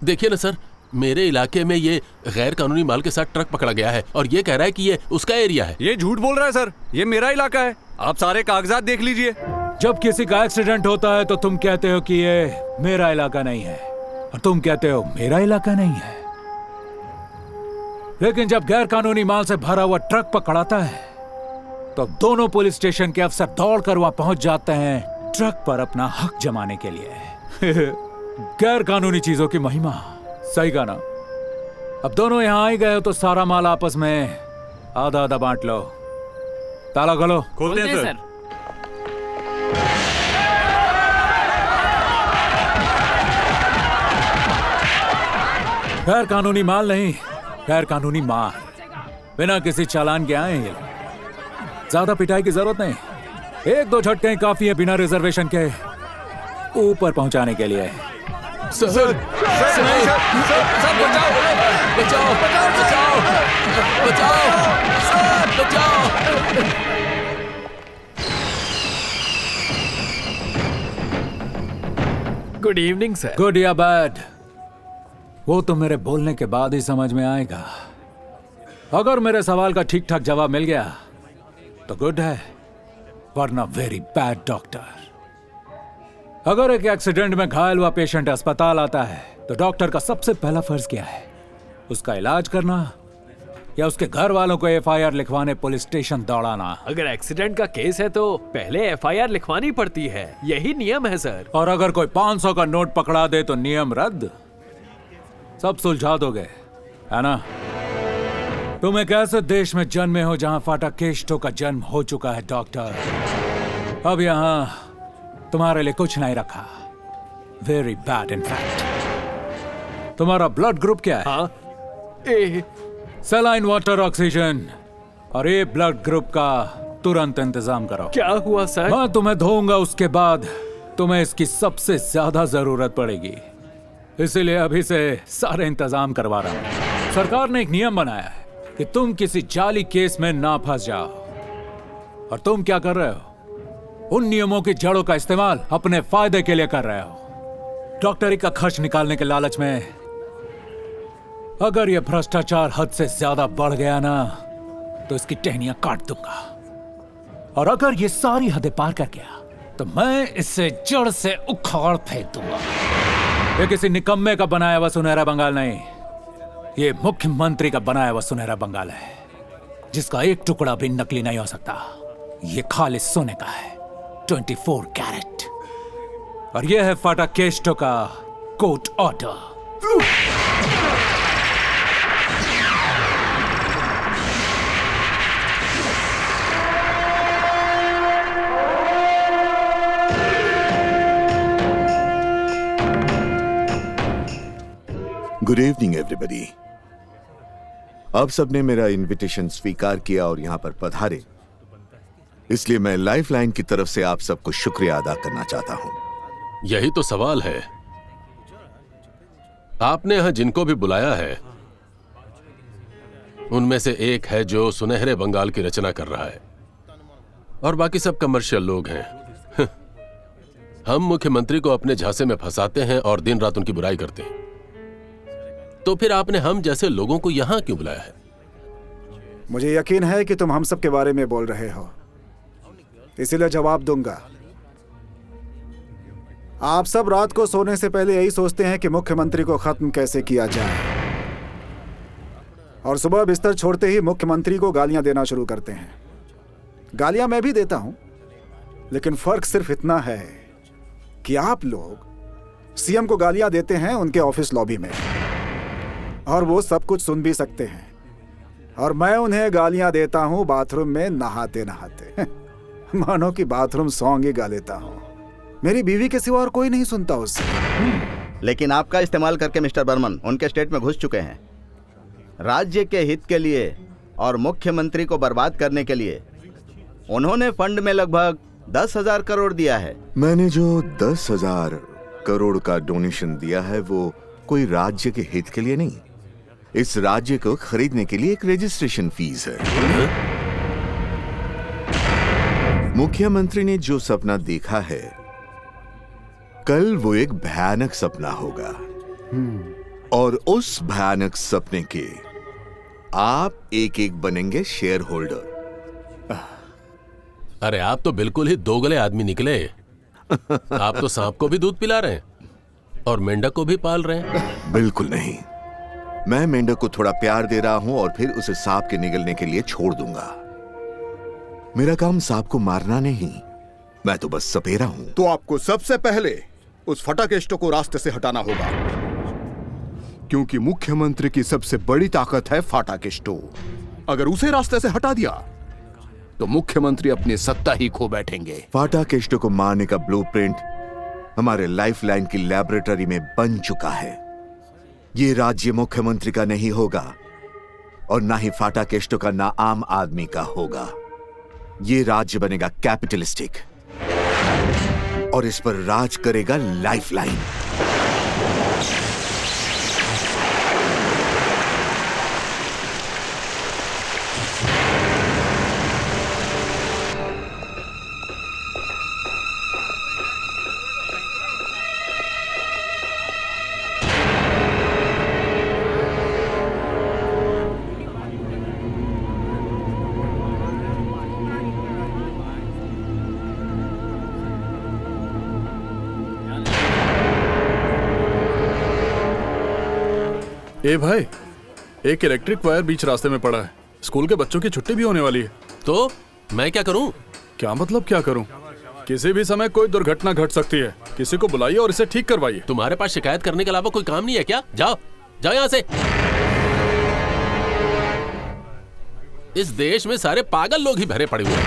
देखिए ना सर, मेरे इलाके में ये गैर कानूनी माल के साथ ट्रक पकड़ा गया है और ये कह रहा है कि ये उसका एरिया है। ये झूठ बोल रहा है सर, ये मेरा इलाका है। आप सारे कागजात देख लीजिए। जब किसी का एक्सीडेंट होता है तो तुम कहते हो कि ये मेरा इलाका नहीं है और तुम कहते हो मेरा इलाका नहीं है। लेकिन जब गैर कानूनी माल से भरा हुआ ट्रक पकड़ाता है तो दोनों पुलिस स्टेशन के अफसर दौड़कर वहां पहुंच जाते हैं ट्रक पर अपना हक जमाने के लिए। गैर कानूनी चीजों की महिमा, सही कहा ना? अब दोनों यहां आ ही गए हो तो सारा माल आपस में आधा आधा बांट लो। ताला खोलो। खोलते हैं सर। गैर कानूनी माल नहीं, गैर कानूनी मार। बिना किसी चालान के आए ये लोग। ज्यादा पिटाई की जरूरत नहीं, एक दो झटके काफी है बिना रिजर्वेशन के ऊपर पहुंचाने के लिए। सर, सर, बचाओ, बचाओ, बचाओ, बचाओ, बचाओ। Good evening sir. गुड या बैड वो तो मेरे बोलने के बाद ही समझ में आएगा। अगर मेरे सवाल का ठीक ठाक जवाब मिल गया तो गुड है, वरना वेरी बैड डॉक्टर। अगर एक एक्सीडेंट में घायल हुआ पेशेंट अस्पताल आता है तो डॉक्टर का सबसे पहला फर्ज क्या है? उसका इलाज करना या उसके घर वालों को एफआईआर लिखवाने पुलिस स्टेशन दौड़ाना? अगर एक्सीडेंट का केस है तो पहले एफआईआर लिखवानी पड़ती है, यही नियम है सर। और अगर कोई 500 का नोट पकड़ा दे तो नियम रद्द? सब सुलझा दोगे, है ना? तुम एक ऐसे देश में जन्मे हो जहां फाटा केस्टो का जन्म हो चुका है डॉक्टर। अब यहां तुम्हारे लिए कुछ नहीं रखा। Very bad in fact. तुम्हारा ब्लड ग्रुप क्या है? हाँ, ए, सलाइन, वाटर, ऑक्सीजन और ए ब्लड ग्रुप का तुरंत इंतजाम करो। क्या हुआ सर? मैं तुम्हें धोऊंगा, उसके बाद तुम्हें इसकी सबसे ज्यादा जरूरत पड़ेगी, इसीलिए अभी से सारे इंतजाम करवा रहा हूं। सरकार ने एक नियम बनाया है कि तुम किसी जाली केस में ना फंस जाओ, और तुम क्या कर रहे हो? उन नियमों की जड़ों का इस्तेमाल अपने फायदे के लिए कर रहे हो। डॉक्टरी का खर्च निकालने के लालच में अगर यह भ्रष्टाचार हद से ज्यादा बढ़ गया ना तो इसकी टहनियां काट दूंगा, और अगर ये सारी हदें पार कर गया तो मैं इसे जड़ से उखाड़ फेंक दूंगा। ये किसी निकम्मे का बनाया हुआ सुनहरा बंगाल नहीं, ये मुख्यमंत्री का बनाया हुआ सुनहरा बंगाल है, जिसका एक टुकड़ा भी नकली नहीं हो सकता। ये खालिस सोने का है, 24 कैरेट, और यह है फाटा केस्टो का court order. Good evening everybody. आप सबने मेरा इनविटेशन स्वीकार किया और यहां पर पधारे, इसलिए मैं लाइफलाइन की तरफ से आप सबको शुक्रिया अदा करना चाहता हूं। यही तो सवाल है, आपने यहां जिनको भी बुलाया है उनमें से एक है जो सुनहरे बंगाल की रचना कर रहा है और बाकी सब कमर्शियल लोग हैं। हम मुख्यमंत्री को अपने झांसे में फंसाते हैं और दिन रात उनकी बुराई करते हैं, तो फिर आपने हम जैसे लोगों को यहां क्यों बुलाया है? मुझे यकीन है कि तुम हम सब के बारे में बोल रहे हो, इसीलिए जवाब दूंगा। आप सब रात को सोने से पहले यही सोचते हैं कि मुख्यमंत्री को खत्म कैसे किया जाए, और सुबह बिस्तर छोड़ते ही मुख्यमंत्री को गालियां देना शुरू करते हैं। गालियां मैं भी देता हूं, लेकिन फर्क सिर्फ इतना है कि आप लोग सीएम को गालियां देते हैं उनके ऑफिस लॉबी में, और वो सब कुछ सुन भी सकते हैं, और मैं उन्हें गालियां देता हूं बाथरूम में नहाते नहाते। मानो कि बाथरूम सॉन्ग ही गा लेता हूं। मेरी बीवी के सिवा और कोई नहीं सुनता उससे। लेकिन आपका इस्तेमाल करके मिस्टर बर्मन उनके स्टेट में घुस चुके हैं। राज्य के हित के लिए और मुख्यमंत्री को बर्बाद करने के लिए उन्होंने फंड में लगभग 10,000 करोड़ दिया है। मैंने जो 10,000 करोड़ का डोनेशन दिया है वो कोई राज्य के हित के लिए नहीं, इस राज्य को खरीदने के लिए एक रजिस्ट्रेशन फीस है। मुख्यमंत्री ने जो सपना देखा है, कल वो एक भयानक सपना होगा। और उस भयानक सपने के आप एक एक बनेंगे शेयर होल्डर। अरे आप तो बिल्कुल ही दोगले आदमी निकले। आप तो सांप को भी दूध पिला रहे हैं और मेंढक को भी पाल रहे हैं। बिल्कुल नहीं, मैं मेंढक को थोड़ा प्यार दे रहा हूं और फिर उसे सांप के निगलने के लिए छोड़ दूंगा। मेरा काम सांप को मारना नहीं, मैं तो बस सपेरा हूं। तो आपको सबसे पहले उस फटाकेस्टो को रास्ते से हटाना होगा, क्योंकि मुख्यमंत्री की सबसे बड़ी ताकत है फाटाकेस्टो। अगर उसे रास्ते से हटा दिया तो मुख्यमंत्री अपनी सत्ता ही खो बैठेंगे। फाटाकेस्टो को मारने का ब्लूप्रिंट हमारे लाइफलाइन की लैबोरेटरी में बन चुका है। ये राज्य मुख्यमंत्री का नहीं होगा और ना ही फाटाकेस्टो का, ना आम आदमी का होगा। ये राज्य बनेगा कैपिटलिस्टिक और इस पर राज करेगा लाइफलाइन। ए भाई, एक इलेक्ट्रिक वायर बीच रास्ते में पड़ा है। स्कूल के बच्चों की छुट्टी भी होने वाली है। तो मैं क्या करूं? क्या मतलब क्या करूं? किसी भी समय कोई दुर्घटना घट सकती है। किसी को बुलाइए और इसे ठीक करवाइए। तुम्हारे पास शिकायत करने के अलावा कोई काम नहीं है क्या? जाओ जाओ यहाँ से। इस देश में सारे पागल लोग ही भरे पड़े हुए हैं।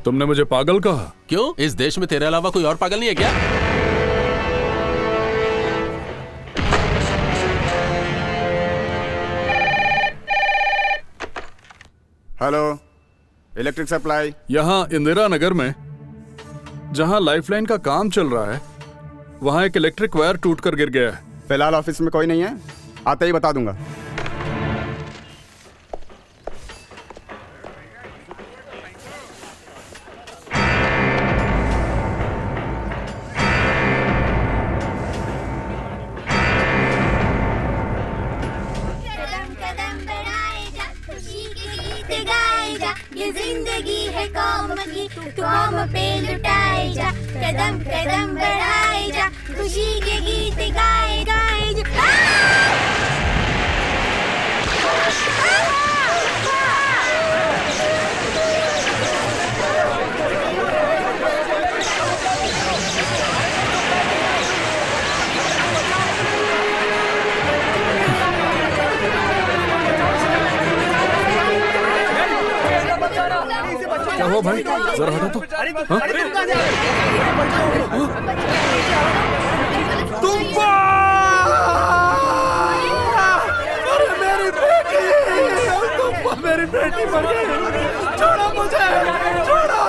तुमने मुझे पागल कहा? क्यों? इस देश में तेरे अलावा कोई और पागल नहीं है क्या? Hello, electric supply. यहाँ इंदिरा नगर में जहाँ लाइफलाइन का काम चल रहा है, वहाँ एक इलेक्ट्रिक वायर टूटकर गिर गया है। फिलहाल ऑफिस में कोई नहीं है, आते ही बता दूंगा। जिंदगी है कौम की, तू कौम पे लुटाए जा, कदम कदम बढ़ाए जा, खुशी के गीत गाए गाए जा। क्या हुआ भाई? जरा हटा तो। मेरी बेटी मर गई। छोड़ो मुझे, छोड़ो।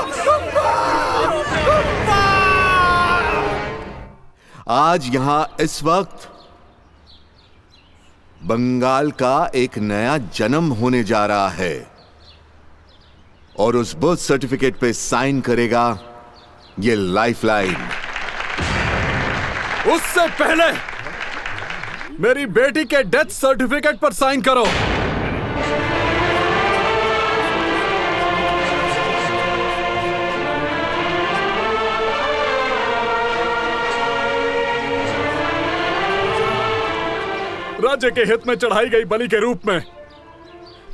आज यहां इस वक्त बंगाल का एक नया जन्म होने जा रहा है और उस बर्थ सर्टिफिकेट पे साइन करेगा ये लाइफलाइन। उससे पहले मेरी बेटी के डेथ सर्टिफिकेट पर साइन करो। राज्य के हित में चढ़ाई गई बलि के रूप में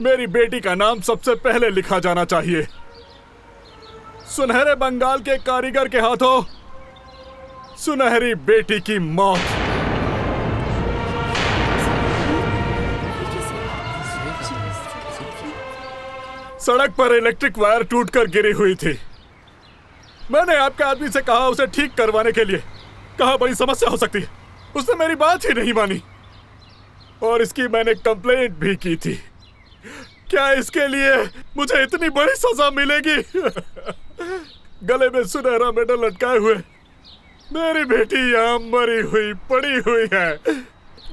मेरी बेटी का नाम सबसे पहले लिखा जाना चाहिए। सुनहरे बंगाल के कारीगर के हाथों सुनहरी बेटी की मौत। सड़क पर इलेक्ट्रिक वायर टूटकर गिरी हुई थी। मैंने आपके आदमी से कहा उसे ठीक करवाने के लिए, कहा बड़ी समस्या हो सकती है। उसने मेरी बात ही नहीं मानी और इसकी मैंने कंप्लेंट भी की थी। क्या इसके लिए मुझे इतनी बड़ी सजा मिलेगी? गले में सुनहरा मेडल लटकाए हुए मेरी बेटी यहाँ मरी हुई पड़ी हुई है।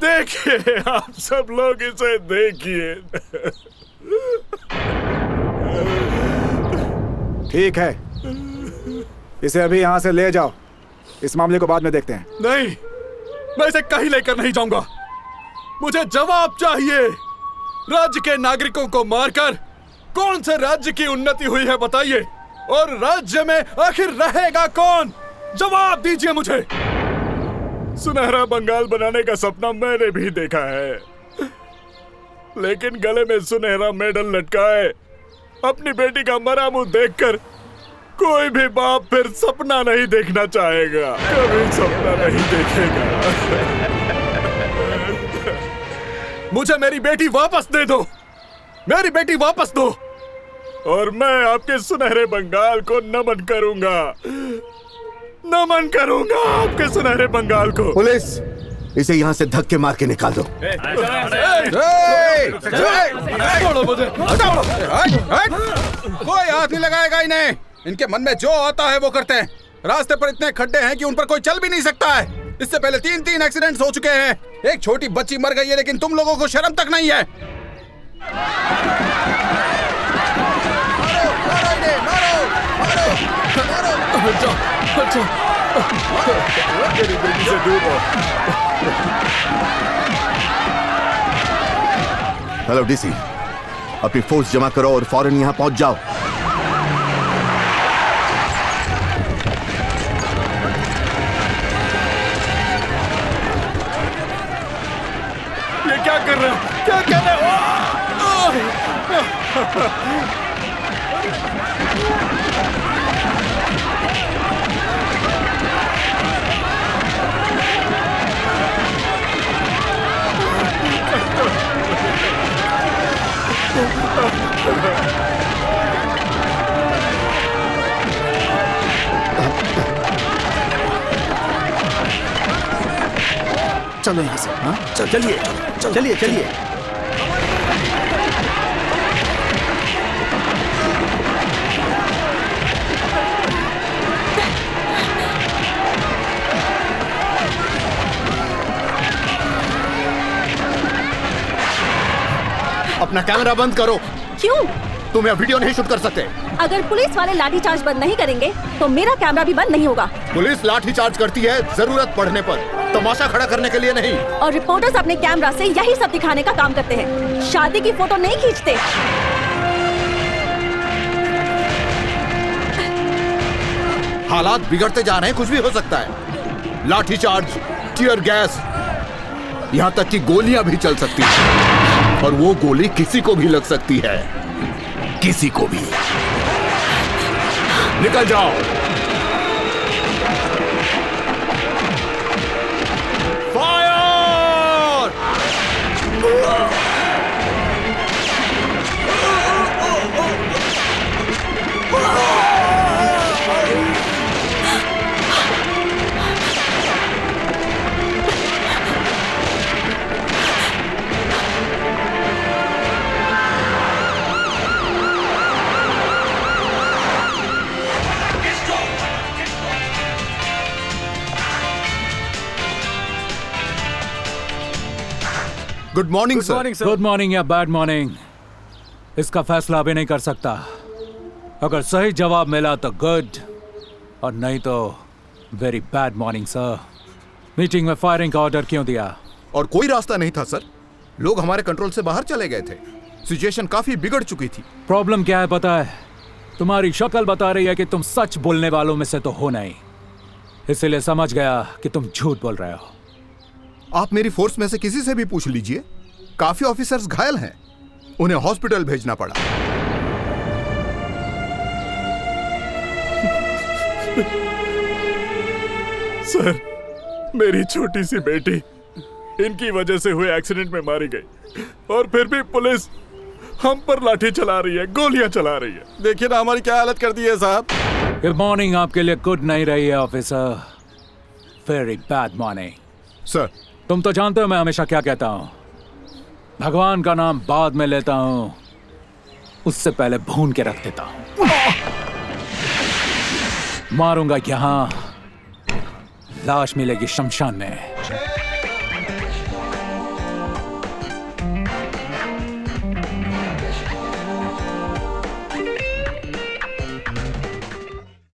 देखिए, आप सब लोग इसे देखिए। ठीक है, इसे अभी यहाँ से ले जाओ। इस मामले को बाद में देखते हैं। नहीं, मैं इसे कहीं लेकर नहीं जाऊंगा। मुझे जवाब चाहिए। राज्य के नागरिकों को मारकर कौन से राज्य की उन्नति हुई है बताइए, और राज्य में आखिर रहेगा कौन? जवाब दीजिए मुझे। सुनहरा बंगाल बनाने का सपना मैंने भी देखा है, लेकिन गले में सुनहरा मेडल लटकाए अपनी बेटी का मरा मुंह देखकर कोई भी बाप फिर सपना नहीं देखना चाहेगा, कभी सपना नहीं देखेगा। मुझे मेरी बेटी वापस दे दो, मेरी बेटी वापस दो, और मैं आपके सुनहरे बंगाल को नमन करूंगा, नमन करूंगा आपके सुनहरे बंगाल को। पुलिस, इसे यहाँ से धक्के मार के निकाल दो। छोड़ो मुझे, हटाओ। कोई हाथ नहीं लगाएगा इन्हें। इनके मन में जो आता है वो करते हैं। रास्ते पर इतने खड्डे हैं कि उन पर कोई चल भी नहीं सकता है। इससे पहले 3 एक्सीडेंट्स हो चुके हैं। एक छोटी बच्ची मर गई है, लेकिन तुम लोगों को शर्म तक नहीं है। मेरी बेटी से दूर हो। हेलो डीसी, अपनी फोर्स जमा करो और फौरन यहाँ पहुंच जाओ। ये क्या कर रहे हो? क्या कर रहे हो? चलो यहाँ से। हाँ, चलिए चलिए चलिए। अपना कैमरा बंद करो। क्यों? तुम यहाँ वीडियो नहीं शूट कर सकते। अगर पुलिस वाले लाठीचार्ज बंद नहीं करेंगे तो मेरा कैमरा भी बंद नहीं होगा। पुलिस लाठी चार्ज करती है जरूरत पड़ने पर, तमाशा खड़ा करने के लिए नहीं। और रिपोर्टर्स अपने कैमरा से यही सब दिखाने का काम करते हैं, शादी की फोटो नहीं खींचते। हालात बिगड़ते जा रहे हैं, कुछ भी हो सकता है। लाठी चार्ज, टीयर गैस, यहाँ तक कि गोलियां भी चल सकती हैं, और वो गोली किसी को भी लग सकती है, किसी को भी। निकल जाओ। Good morning sir. Good morning या बैड मॉर्निंग, इसका फैसला अभी नहीं कर सकता। अगर सही जवाब मिला तो गुड, और नहीं तो very bad morning sir. Meeting में फायरिंग का ऑर्डर क्यों दिया? और कोई रास्ता नहीं था सर, लोग हमारे कंट्रोल से बाहर चले गए थे। सिचुएशन काफी बिगड़ चुकी थी। प्रॉब्लम क्या है पता है? तुम्हारी शक्ल बता रही है कि तुम सच बोलने वालों में से तो हो नहीं, इसलिए समझ गया कि तुम झूठ बोल रहे हो। आप मेरी फोर्स में से किसी से भी पूछ लीजिए, काफी ऑफिसर्स घायल हैं, उन्हें हॉस्पिटल भेजना पड़ा। सर, मेरी छोटी सी बेटी इनकी वजह से हुए एक्सीडेंट में मारी गई, और फिर भी पुलिस हम पर लाठी चला रही है, गोलियां चला रही है। देखिए ना हमारी क्या हालत कर दी है साहब। गुड मॉर्निंग आपके लिए गुड नहीं रही है officer, very bad morning. Sir, तुम तो जानते हो मैं हमेशा क्या कहता हूँ, भगवान का नाम बाद में लेता हूँ, उससे पहले भून के रख देता हूँ। मारूंगा यहाँ, लाश मिलेगी शमशान में।